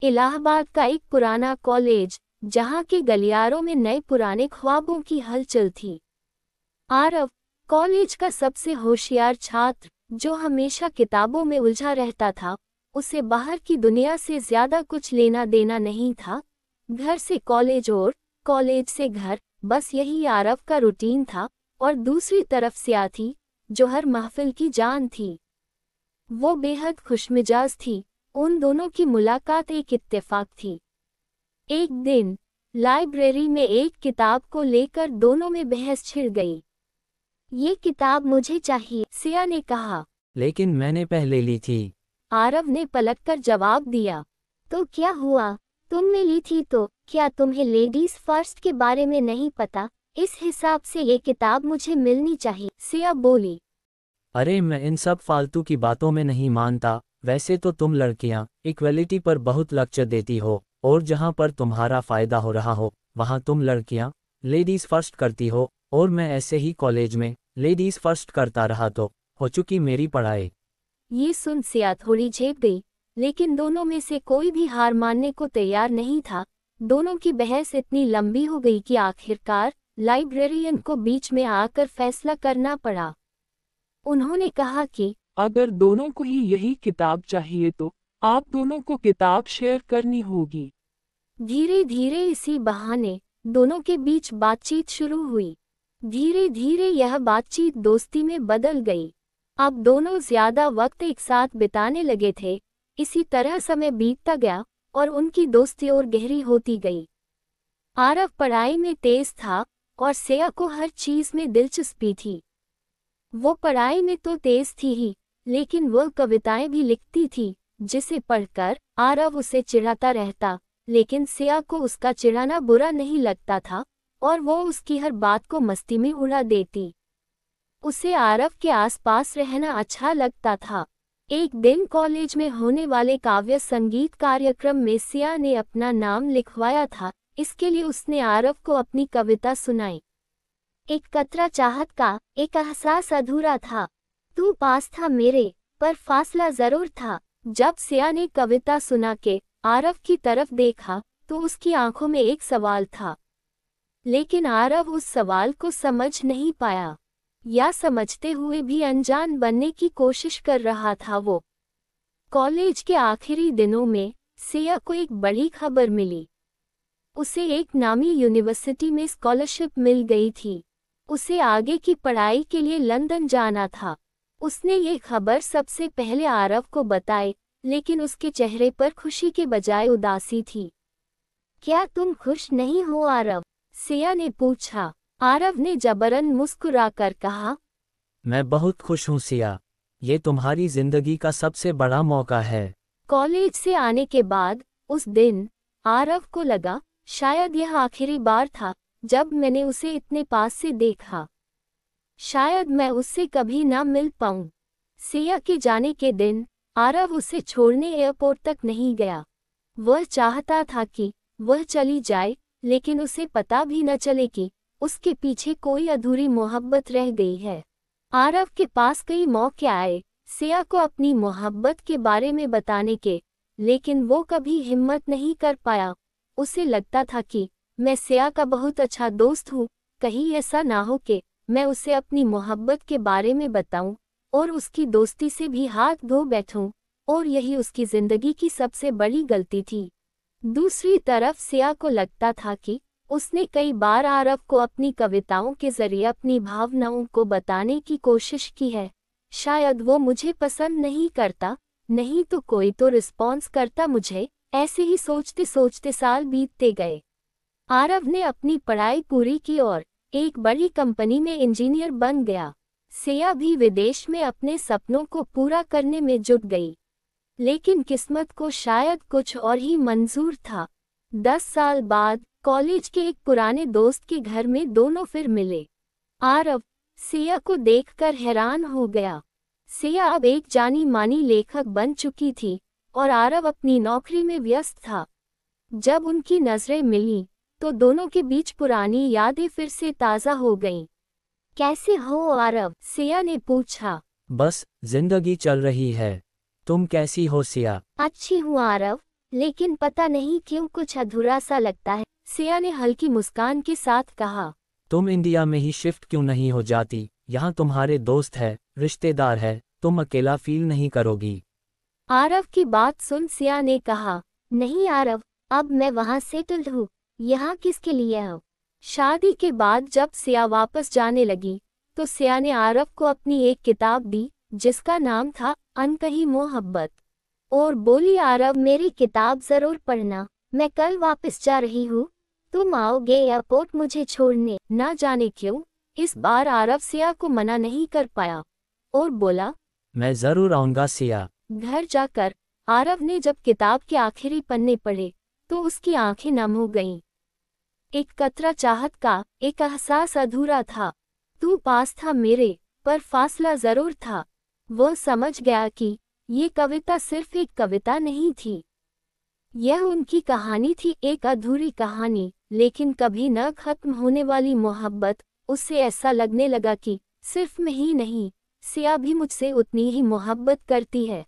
इलाहाबाद का एक पुराना कॉलेज, जहाँ के गलियारों में नए पुराने ख्वाबों की हलचल थी। आरव, कॉलेज का सबसे होशियार छात्र, जो हमेशा किताबों में उलझा रहता था, उसे बाहर की दुनिया से ज्यादा कुछ लेना देना नहीं था। घर से कॉलेज और कॉलेज से घर, बस यही आरव का रूटीन था। और दूसरी तरफ सिया थी, जो हर महफिल की जान थी। वो बेहद खुशमिजाज थी। उन दोनों की मुलाकात एक इत्तेफाक थी। एक दिन लाइब्रेरी में एक किताब को लेकर दोनों में बहस छिड़ गई। ये किताब मुझे चाहिए, सिया ने कहा। लेकिन मैंने पहले ली थी। आरव ने पलटकर जवाब दिया। तो क्या हुआ? तुमने ली थी तो क्या तुम्हें लेडीज फर्स्ट के बारे में नहीं पता? इस हिसाब से ये किताब मुझे मिलनी चाहिए, सिया बोली। अरे मैं इन सब फालतू की बातों में नहीं मानता। वैसे तो तुम लड़कियां इक्वलिटी पर बहुत लक्ष्य देती हो, और जहां पर तुम्हारा फायदा हो रहा हो वहां तुम लड़कियां लेडीज फर्स्ट करती हो। और मैं ऐसे ही कॉलेज में लेडीज फर्स्ट करता रहा तो हो चुकी मेरी पढ़ाई। ये सुन सिया थोड़ी झेप गई, लेकिन दोनों में से कोई भी हार मानने को तैयार नहीं था। दोनों की बहस इतनी लंबी हो गई कि आखिरकार लाइब्रेरियन को बीच में आकर फैसला करना पड़ा। उन्होंने कहा कि अगर दोनों को ही यही किताब चाहिए तो आप दोनों को किताब शेयर करनी होगी। धीरे धीरे इसी बहाने दोनों के बीच बातचीत शुरू हुई। धीरे धीरे यह बातचीत दोस्ती में बदल गई। अब दोनों ज्यादा वक्त एक साथ बिताने लगे थे। इसी तरह समय बीतता गया और उनकी दोस्ती और गहरी होती गई। आरव पढ़ाई में तेज था और सिया को हर चीज में दिलचस्पी थी। वो पढ़ाई में तो तेज थी ही, लेकिन वह कविताएं भी लिखती थी, जिसे पढ़कर आरव उसे चिढ़ाता रहता। लेकिन सिया को उसका चिढ़ाना बुरा नहीं लगता था और वो उसकी हर बात को मस्ती में उड़ा देती। उसे आरव के आसपास रहना अच्छा लगता था। एक दिन कॉलेज में होने वाले काव्य संगीत कार्यक्रम में सिया ने अपना नाम लिखवाया था। इसके लिए उसने आरव को अपनी कविता सुनाई। एक कतरा चाहत का, एक एहसास अधूरा था। तू पास था मेरे, पर फासला जरूर था। जब सिया ने कविता सुना के आरव की तरफ देखा, तो उसकी आंखों में एक सवाल था। लेकिन आरव उस सवाल को समझ नहीं पाया, या समझते हुए भी अनजान बनने की कोशिश कर रहा था। वो कॉलेज के आखिरी दिनों में सिया को एक बड़ी खबर मिली। उसे एक नामी यूनिवर्सिटी में स्कॉलरशिप मिल गई थी। उसे आगे की पढ़ाई के लिए लंदन जाना था। उसने ये खबर सबसे पहले आरव को बताई, लेकिन उसके चेहरे पर खुशी के बजाय उदासी थी। क्या तुम खुश नहीं हो आरव? सिया ने पूछा। आरव ने जबरन मुस्कुराकर कहा, मैं बहुत खुश हूँ सिया। ये तुम्हारी जिंदगी का सबसे बड़ा मौका है। कॉलेज से आने के बाद उस दिन आरव को लगा, शायद यह आखिरी बार था जब मैंने उसे इतने पास से देखा। शायद मैं उससे कभी ना मिल पाऊं। सिया के जाने के दिन आरव उसे छोड़ने एयरपोर्ट तक नहीं गया। वह चाहता था कि वह चली जाए, लेकिन उसे पता भी न चले कि उसके पीछे कोई अधूरी मोहब्बत रह गई है। आरव के पास कई मौके आए सिया को अपनी मोहब्बत के बारे में बताने के, लेकिन वो कभी हिम्मत नहीं कर पाया। उसे लगता था कि मैं सिया का बहुत अच्छा दोस्त हूँ, कहीं ऐसा ना हो कि मैं उसे अपनी मोहब्बत के बारे में बताऊं और उसकी दोस्ती से भी हाथ धो बैठूं, और यही उसकी जिंदगी की सबसे बड़ी गलती थी। दूसरी तरफ सिया को लगता था कि उसने कई बार आरव को अपनी कविताओं के जरिए अपनी भावनाओं को बताने की कोशिश की है। शायद वो मुझे पसंद नहीं करता, नहीं तो कोई तो रिस्पॉन्स करता मुझे। ऐसे ही सोचते सोचते साल बीतते गए। आरव ने अपनी पढ़ाई पूरी की और एक बड़ी कंपनी में इंजीनियर बन गया। सिया भी विदेश में अपने सपनों को पूरा करने में जुट गई, लेकिन किस्मत को शायद कुछ और ही मंजूर था। 10 साल बाद कॉलेज के एक पुराने दोस्त के घर में दोनों फिर मिले। आरव सिया को देखकर हैरान हो गया। सिया अब एक जानी मानी लेखक बन चुकी थी और आरव अपनी नौकरी में व्यस्त था। जब उनकी नजरें मिलीं, तो दोनों के बीच पुरानी यादें फिर से ताज़ा हो गईं। कैसे हो आरव? सिया ने पूछा। बस जिंदगी चल रही है। तुम कैसी हो सिया? अच्छी हूँ आरव। लेकिन पता नहीं क्यों कुछ अधूरा सा लगता है। सिया ने हल्की मुस्कान के साथ कहा। तुम इंडिया में ही शिफ्ट क्यों नहीं हो जाती? यहाँ तुम्हारे दोस्त है, रिश्तेदार है, तुम अकेला फील नहीं करोगी? आरव की बात सुन सिया ने कहा, नहीं आरव, अब मैं वहाँ सेटल्ड हूँ, यहाँ किसके लिए हूँ। शादी के बाद जब सिया वापस जाने लगी तो सिया ने आरव को अपनी एक किताब दी जिसका नाम था अनकही मोहब्बत, और बोली, आरव मेरी किताब जरूर पढ़ना, मैं कल वापस जा रही हूँ, तुम आओगे एयरपोर्ट मुझे छोड़ने। ना जाने क्यों इस बार आरव सिया को मना नहीं कर पाया और बोला, मैं ज़रूर आऊँगा सिया। घर जाकर आरव ने जब किताब के आखिरी पन्ने पढ़े तो उसकी आंखें नम हो गईं। एक कतरा चाहत का, एक एहसास अधूरा था। तू पास था मेरे, पर फासला जरूर था। वो समझ गया कि ये कविता सिर्फ एक कविता नहीं थी, यह उनकी कहानी थी, एक अधूरी कहानी, लेकिन कभी न खत्म होने वाली मोहब्बत। उससे ऐसा लगने लगा कि सिर्फ मैं ही नहीं, सिया भी मुझसे उतनी ही मोहब्बत करती है,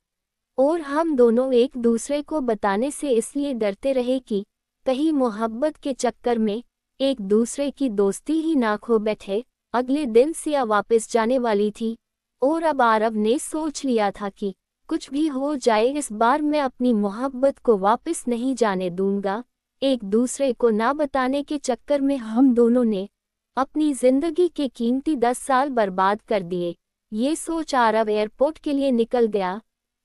और हम दोनों एक दूसरे को बताने से इसलिए डरते रहे कि कहीं मोहब्बत के चक्कर में एक दूसरे की दोस्ती ही ना खो बैठे। अगले दिन सिया वापस जाने वाली थी और अब आरव ने सोच लिया था कि कुछ भी हो जाए इस बार मैं अपनी मोहब्बत को वापस नहीं जाने दूंगा। एक दूसरे को ना बताने के चक्कर में हम दोनों ने अपनी जिंदगी के कीमती 10 साल बर्बाद कर दिए। ये सोच आरव एयरपोर्ट के लिए निकल गया।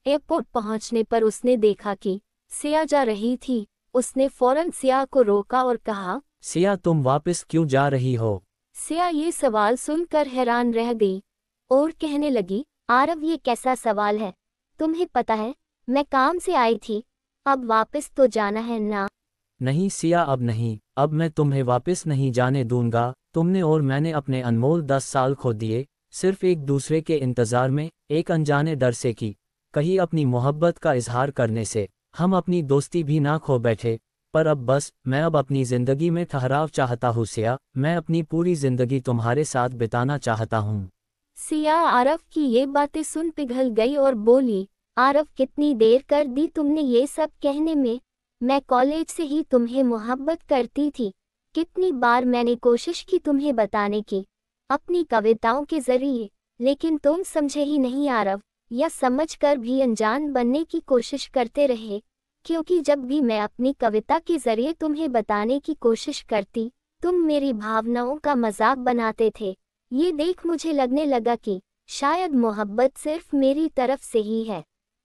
एयरपोर्ट पहुंचने पर उसने देखा कि सिया जा रही थी। उसने फौरन सिया को रोका और कहा, सिया तुम वापस क्यों जा रही हो? सिया ये सवाल सुनकर हैरान रह गई और कहने लगी, आरव ये कैसा सवाल है, तुम्हें पता है मैं काम से आई थी, अब वापस तो जाना है ना। नहीं सिया अब नहीं, अब मैं तुम्हें वापस नहीं जाने दूंगा। तुमने और मैंने अपने अनमोल 10 साल खो दिए सिर्फ एक दूसरे के इंतज़ार में, एक अनजाने डर से कि कहीं अपनी मोहब्बत का इजहार करने से हम अपनी दोस्ती भी ना खो बैठे। पर अब बस, मैं अब अपनी ज़िंदगी में ठहराव चाहता हूँ सिया, मैं अपनी पूरी ज़िंदगी तुम्हारे साथ बिताना चाहता हूँ। सिया आरव की ये बातें सुन पिघल गई और बोली, आरव कितनी देर कर दी तुमने ये सब कहने में, मैं कॉलेज से ही तुम्हें मोहब्बत करती थी। कितनी बार मैंने कोशिश की तुम्हें बताने की अपनी कविताओं के जरिए, लेकिन तुम समझे ही नहीं आरव, या समझकर भी अनजान बनने की कोशिश करते रहे, क्योंकि जब भी मैं अपनी कविता के जरिए तुम्हें बताने की कोशिश करती तुम मेरी भावनाओं का मजाक बनाते थे। ये देख मुझे लगने लगा कि शायद मोहब्बत सिर्फ मेरी तरफ से ही है,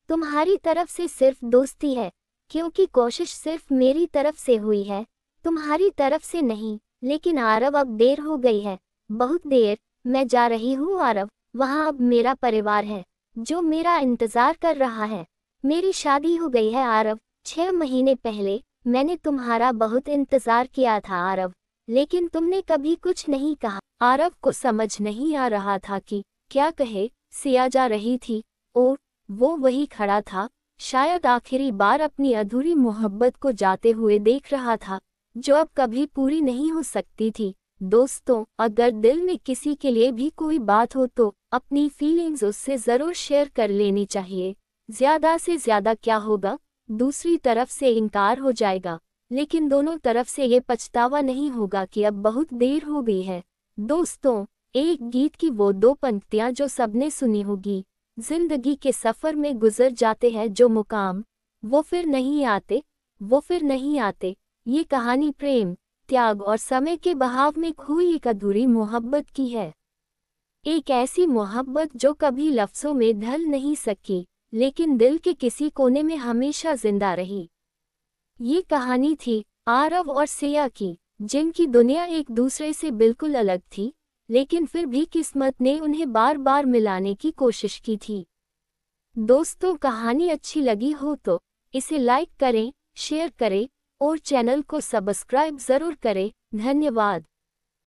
तुम्हारी तरफ से सिर्फ दोस्ती है, क्योंकि कोशिश सिर्फ मेरी तरफ से हुई है, तुम्हारी तरफ से नहीं। लेकिन आरव अब देर हो गई है, बहुत देर, मैं जा रही हूँ आरव, वहाँ अब मेरा परिवार है जो मेरा इंतजार कर रहा है। मेरी शादी हो गई है आरव, 6 महीने पहले मैंने तुम्हारा बहुत इंतजार किया था आरव, लेकिन तुमने कभी कुछ नहीं कहा। आरव को समझ नहीं आ रहा था कि क्या कहे। सिया जा रही थी और वो वही खड़ा था, शायद आखिरी बार अपनी अधूरी मोहब्बत को जाते हुए देख रहा था, जो अब कभी पूरी नहीं हो सकती थी। दोस्तों, अगर दिल में किसी के लिए भी कोई बात हो तो अपनी फीलिंग्स उससे ज़रूर शेयर कर लेनी चाहिए। ज़्यादा से ज़्यादा क्या होगा, दूसरी तरफ से इनकार हो जाएगा, लेकिन दोनों तरफ से ये पछतावा नहीं होगा कि अब बहुत देर हो गई है। दोस्तों, एक गीत की वो 2 पंक्तियां जो सबने सुनी होगी, जिंदगी के सफ़र में गुजर जाते हैं जो मुकाम, वो फिर नहीं आते, वो फिर नहीं आते। ये कहानी प्रेम, त्याग और समय के बहाव में खोई एक अधूरी मोहब्बत की है। एक ऐसी मोहब्बत जो कभी लफ्ज़ों में ढल नहीं सकी, लेकिन दिल के किसी कोने में हमेशा जिंदा रही। ये कहानी थी आरव और सिया की, जिनकी दुनिया एक दूसरे से बिल्कुल अलग थी, लेकिन फिर भी किस्मत ने उन्हें बार बार मिलाने की कोशिश की थी। दोस्तों, कहानी अच्छी लगी हो तो इसे लाइक करें, शेयर करें और चैनल को सब्सक्राइब ज़रूर करें। धन्यवाद।